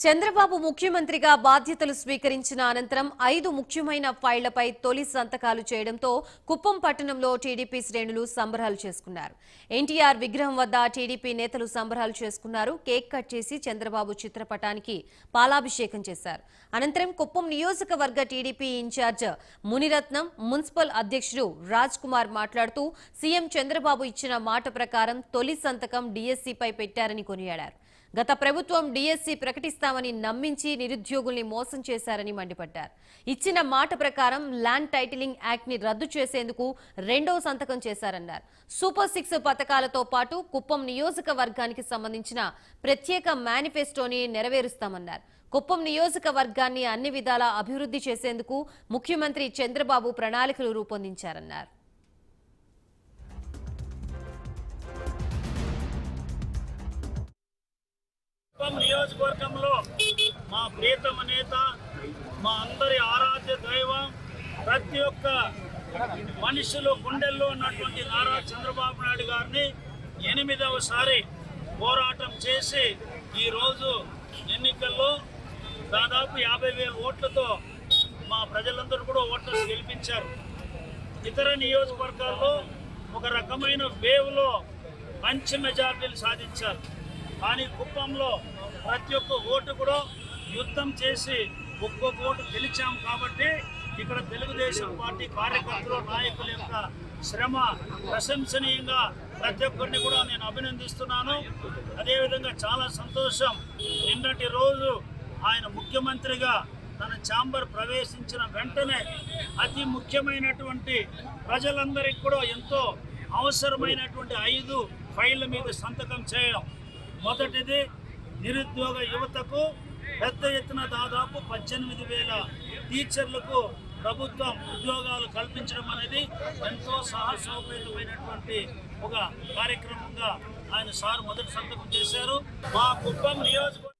చంద్రబాబు ముఖ్యమంత్రిగా బాధ్యతలు స్వీకరించిన అనంతరం 5 ముఖ్యమైన ఫైళ్లపై తొలి సంతకాలు చేయడంతో కుప్పం పట్టణంలో టీడీపీ శ్రేణులు సంబరాలు చేసుకున్నారు. ఎన్టీఆర్ విగ్రహం వద్ద టీడీపీ నేతలు సంబరాలు చేసుకున్నారు. కేక్ కట్ చేసి చంద్రబాబు చిత్రపటానికి పాలాభిషేకం చేశారు. అనంతరం కుప్పం నియోజకవర్గ టీడీపీ ఇన్ఛార్జ్ మునిరత్నం, మున్సిపల్ అధ్యక్షుడు రాజ్ కుమార్ మాట్లాడుతూ సీఎం చంద్రబాబు ఇచ్చిన మాట ప్రకారం తొలి సంతకం డీఎస్సీపై పెట్టారని కొనియాడారు. గత ప్రభుత్వం డీఎస్సీ ప్రకటిస్తామని నమ్మించి నిరుద్యోగుల్ని మోసం చేశారని మండిపడ్డారు. ఇచ్చిన మాట ప్రకారం ల్యాండ్ టైటిలింగ్ యాక్ట్ ని రద్దు చేసేందుకు రెండో సంతకం చేశారన్నారు. సూపర్ 6 పథకాలతో పాటు కుప్పం నియోజకవర్గానికి సంబంధించిన ప్రత్యేక మేనిఫెస్టోని నెరవేరుస్తామన్నారు. కుప్పం నియోజకవర్గాన్ని అన్ని విధాలా అభివృద్ధి చేసేందుకు ముఖ్యమంత్రి చంద్రబాబు ప్రణాళికలు రూపొందించారన్నారు. నియోజకవర్గంలో మా ప్రియతమ నేత, మా అందరి ఆరాధ్య దైవం, ప్రతి ఒక్క మనుషులు గుండెల్లో ఉన్నటువంటి నారా చంద్రబాబు నాయుడు గారిని 8వసారి పోరాటం చేసి ఈరోజు ఎన్నికల్లో దాదాపు 50,000 ఓట్లతో మా ప్రజలందరూ కూడా ఓట్లను గెలిపించారు. ఇతర నియోజకవర్గాల్లో ఒక రకమైన వేవ్లో మంచి మెజార్టీలు సాధించారు. కానీ కుప్పంలో ప్రతి ఒక్క ఓటు కూడా యుద్ధం చేసి ఒక్కొక్క ఓటు గెలిచాం. కాబట్టి ఇక్కడ తెలుగుదేశం పార్టీ కార్యకర్తలు, నాయకుల యొక్క శ్రమ ప్రశంసనీయంగా ప్రతి ఒక్కరిని కూడా నేను అభినందిస్తున్నాను. అదేవిధంగా చాలా సంతోషం, నిన్నటి రోజు ఆయన ముఖ్యమంత్రిగా తన ఛాంబర్ ప్రవేశించిన వెంటనే అతి ముఖ్యమైనటువంటి ప్రజలందరికీ కూడా ఎంతో అవసరమైనటువంటి 5 ఫైళ్ల మీద సంతకం చేయడం. మొదటిది, నిరుద్యోగ యువతకు పెద్ద ఎత్తున దాదాపు 18,000 టీచర్లకు ప్రభుత్వం ఉద్యోగాలు కల్పించడం అనేది ఎంతో సాహసోపేతమైనటువంటి ఒక కార్యక్రమంగా ఆయన సార్ మొదటి సంతకం చేశారు. మా కుప్పం నియోజకవర్గం